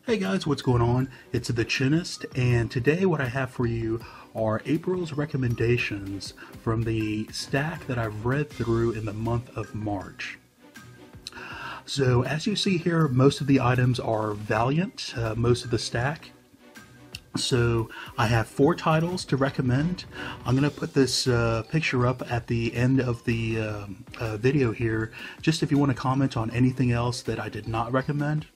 Hey guys, what's going on? It's the Chinist, and today what I have for you are April's recommendations from the stack that I've read through in the month of March. So as you see here, most of the items are Valiant, most of the stack. So I have 4 titles to recommend. I'm going to put this picture up at the end of the video here, just if you want to comment on anything else that I did not recommend.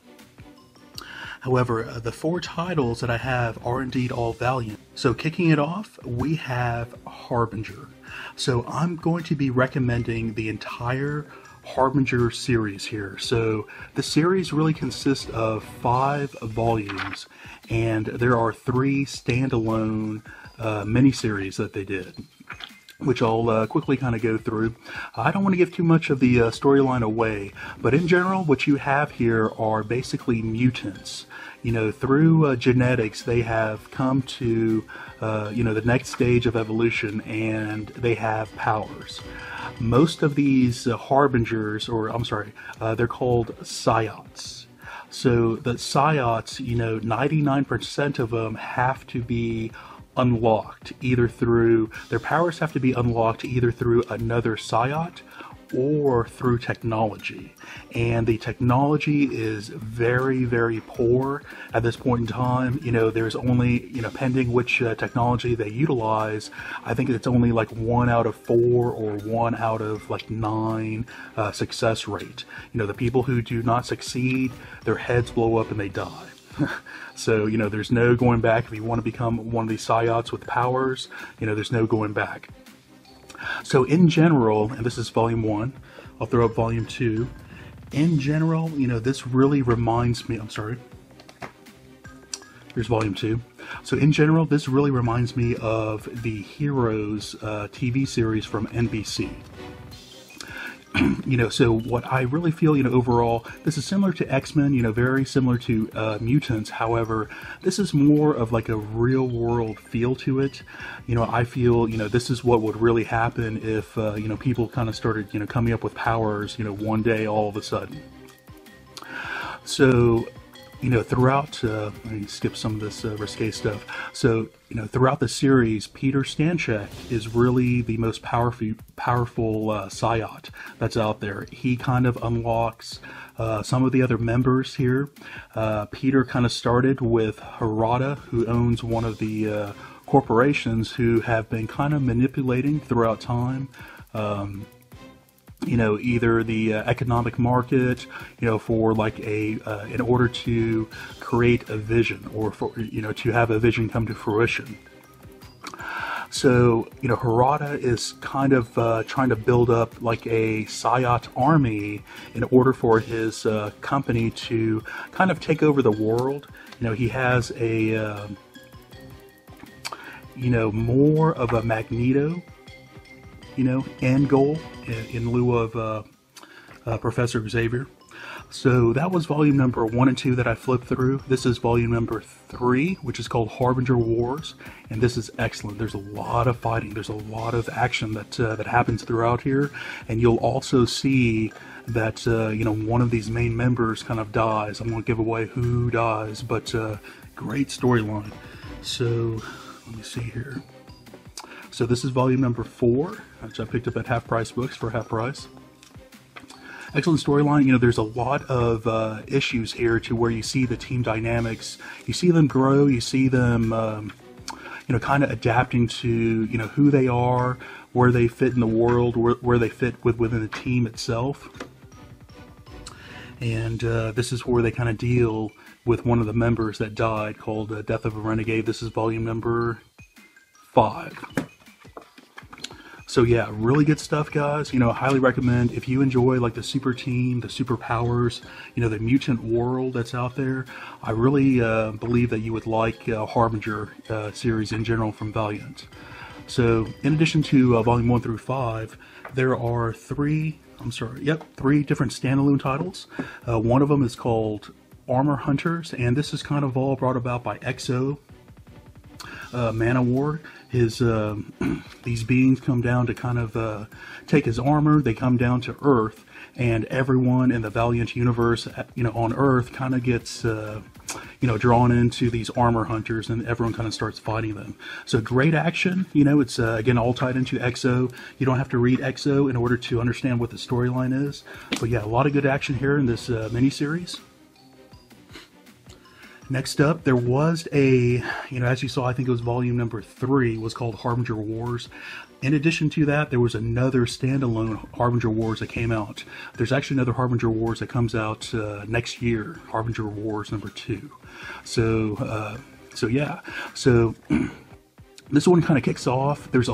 However, the 4 titles that I have are indeed all Valiant. So kicking it off, we have Harbinger. So I'm going to be recommending the entire Harbinger series here. So the series really consists of 5 volumes, and there are 3 standalone miniseries that they did, which I'll quickly kind of go through. I don't want to give too much of the storyline away, but in general, what you have here are basically mutants. You know, through genetics, they have come to, the next stage of evolution, and they have powers. Most of these harbingers, they're called psiots. So the psiots, 99% of them have to be unlocked either through, their powers have to be unlocked either through another psiot or through technology, and the technology is very, very poor at this point in time. There's only, pending which technology they utilize, I think it's only like 1 out of 4 or 1 out of like 9 success rate. The people who do not succeed, their heads blow up and they die. So, there's no going back. If you want to become one of these psiots with powers, there's no going back. So in general, and this is volume 1, I'll throw up volume 2. In general, this really reminds me, here's volume 2. So in general, this really reminds me of the Heroes TV series from NBC. So what I really feel, overall, this is similar to X-Men, very similar to mutants. However, this is more of like a real world feel to it. I feel, this is what would really happen if, people kind of started, coming up with powers, one day all of a sudden. So, throughout, let me skip some of this risque stuff. So, throughout the series, Peter Stanchek is really the most powerful psiot that's out there. He kind of unlocks some of the other members here. Peter kind of started with Harada, who owns one of the corporations who have been kind of manipulating throughout time. Either the economic market, for like in order to create a vision, or for, to have a vision come to fruition. So, Harada is kind of trying to build up like a psiot army in order for his company to kind of take over the world. He has a, more of a Magneto, end goal in lieu of Professor Xavier. So that was volume number 1 and 2 that I flipped through. This is volume number 3, which is called Harbinger Wars, and this is excellent. There's a lot of fighting. There's a lot of action that happens throughout here, and you'll also see that one of these main members kind of dies. I'm going to give away who dies, but great storyline. So let me see here. So this is volume number 4, which I picked up at Half Price Books for half price. Excellent storyline. There's a lot of issues here to where you see the team dynamics. You see them grow. You see them, kind of adapting to, who they are, where they fit in the world, where they fit within the team itself. And this is where they kind of deal with one of the members that died, called Death of a Renegade. This is volume number 5. So yeah, really good stuff, guys. I highly recommend if you enjoy like the super team, the superpowers, the mutant world that's out there. I really believe that you would like Harbinger series in general from Valiant. So in addition to volume 1 through 5, there are 3 different standalone titles. One of them is called Armor Hunters, and this is kind of all brought about by XO Man-O-War. These beings come down to kind of take his armor. They come down to Earth, and everyone in the Valiant universe, on Earth, kind of gets, drawn into these armor hunters, and everyone kind of starts fighting them. So great action. It's again all tied into EXO. You don't have to read EXO in order to understand what the storyline is. But yeah, a lot of good action here in this miniseries. Next up, there was as you saw, I think it was volume number 3, was called Harbinger Wars. In addition to that, there was another standalone Harbinger Wars that came out. There's actually another Harbinger Wars that comes out next year, Harbinger Wars number 2. So yeah. So this one kind of kicks off. There's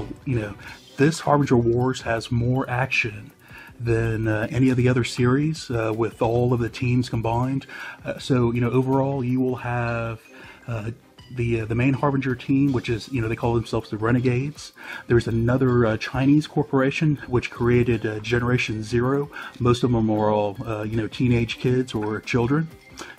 this Harbinger Wars has more action than any of the other series with all of the teams combined. So overall you will have the main Harbinger team, which is they call themselves the Renegades. There's another Chinese corporation which created Generation Zero. Most of them are all teenage kids or children.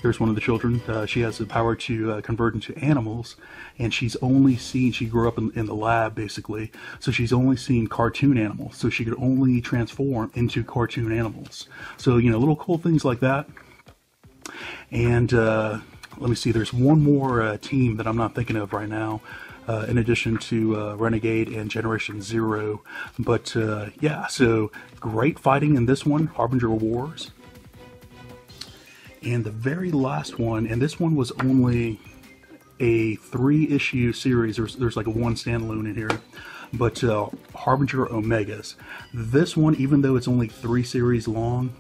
Here's one of the children. She has the power to convert into animals, and she grew up in the lab basically, so she's only seen cartoon animals, so she could only transform into cartoon animals. So little cool things like that. And let me see, there's one more team that I'm not thinking of right now, in addition to Renegade and Generation Zero. But yeah, so great fighting in this one, Harbinger Wars. And the very last one, and this one was only a 3-issue series. There's like a 1 standalone in here, but Harbinger Omegas. This one, even though it's only 3 issues long,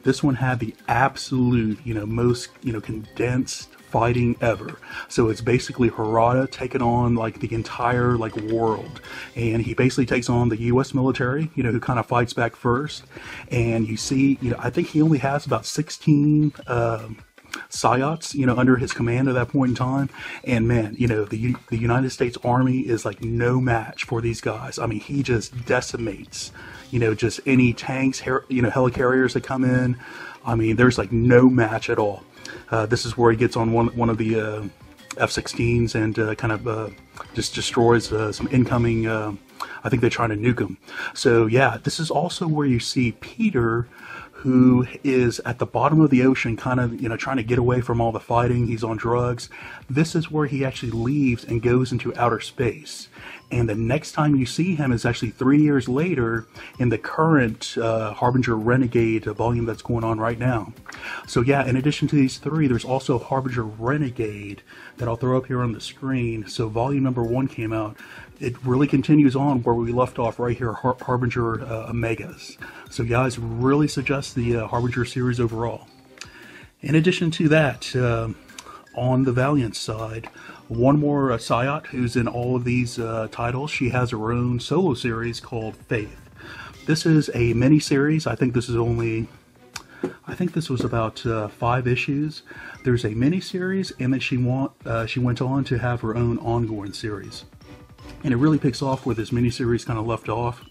this one had the absolute, most, condensed fighting ever. So it's basically Harada taking on like the entire world, and he basically takes on the U.S. military, who kind of fights back first. And you see, I think he only has about 16 Psyots, under his command at that point in time. And man, the United States Army is like no match for these guys. I mean, he just decimates, just any tanks, helicarriers that come in. I mean, there's like no match at all. This is where he gets on one of the F-16s and kind of just destroys some incoming. I think they're trying to nuke him. So yeah, this is also where you see Peter, who is at the bottom of the ocean, kind of trying to get away from all the fighting. He's on drugs. This is where he actually leaves and goes into outer space. And the next time you see him is actually 3 years later in the current Harbinger Renegade volume that's going on right now. So yeah, in addition to these 3, there's also Harbinger Renegade that I'll throw up here on the screen. So volume number 1 came out. It really continues on where we left off right here, Harbinger Omegas. So guys, really suggest the Harbinger series overall. In addition to that, on the Valiant side, one more Psyot who's in all of these titles. She has her own solo series called Faith. This is a mini series. I think this was about 5 issues. There's a mini series, and then she went on to have her own ongoing series. And it really picks off where this mini series kind of left off.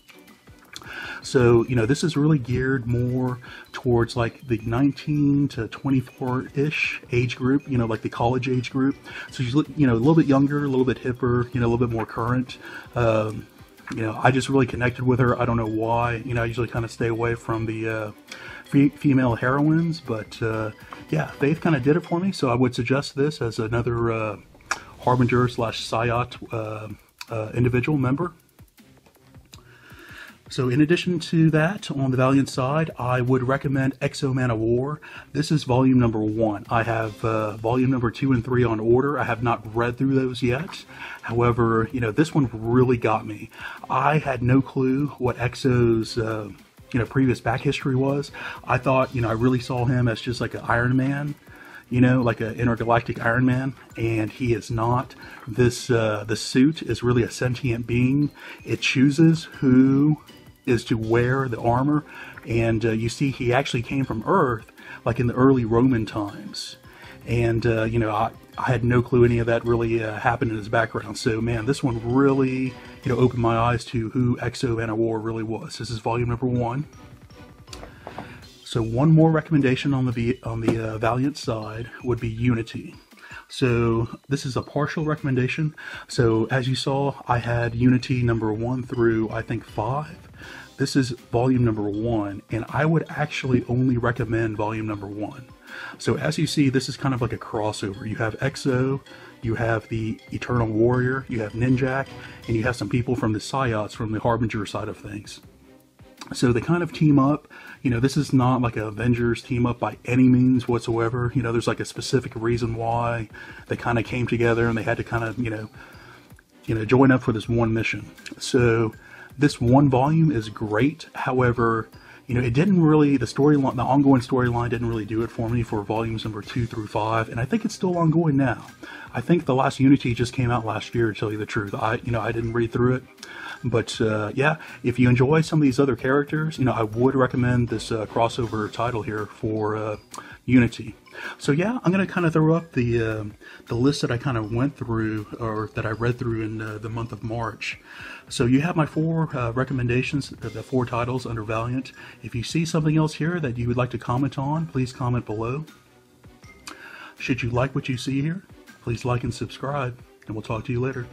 So, this is really geared more towards like the 19 to 24-ish age group, like the college age group. So she's, a little bit younger, a little bit hipper, a little bit more current. I just really connected with her. I don't know why. I usually kind of stay away from the female heroines, but yeah, Faith kind of did it for me. So I would suggest this as another Harbinger / Psyot individual member. So in addition to that, on the Valiant side, I would recommend EXO Man of War. This is volume number 1. I have volume number 2 and 3 on order. I have not read through those yet. However, this one really got me. I had no clue what EXO's previous back history was. I thought, I really saw him as just like an Iron Man, like an intergalactic Iron Man, and he is not. This the suit is really a sentient being. It chooses who is to wear the armor, and you see he actually came from Earth, like in the early Roman times. And I had no clue any of that really happened in his background. So man, this one really opened my eyes to who EXO Man of War really was. This is volume number 1. So one more recommendation on the Valiant side would be Unity. So this is a partial recommendation. So as you saw, I had Unity number 1 through I think 5. This is volume number 1, and I would actually only recommend volume number 1. So as you see, this is kind of like a crossover. You have EXO, you have the Eternal Warrior, you have Ninjak, and you have some people from the Psyots from the Harbinger side of things. So they kind of team up. You know, this is not like a Avengers team up by any means whatsoever. You know, there's like a specific reason why they kind of came together and they had to kind of, you know, join up for this one mission. So this one volume is great. However, you know, it didn't really, the storyline, the ongoing storyline didn't really do it for me for volumes number 2 through 5, and I think it's still ongoing now. I think the last Unity just came out last year, to tell you the truth. I didn't read through it, but yeah, if you enjoy some of these other characters, you know, I would recommend this crossover title here for Unity. So yeah, I'm going to kind of throw up the list that I kind of went through, or that I read through in the month of March. So you have my 4 recommendations, the 4 titles under Valiant. If you see something else here that you would like to comment on, please comment below. Should you like what you see here, please like and subscribe, and we'll talk to you later.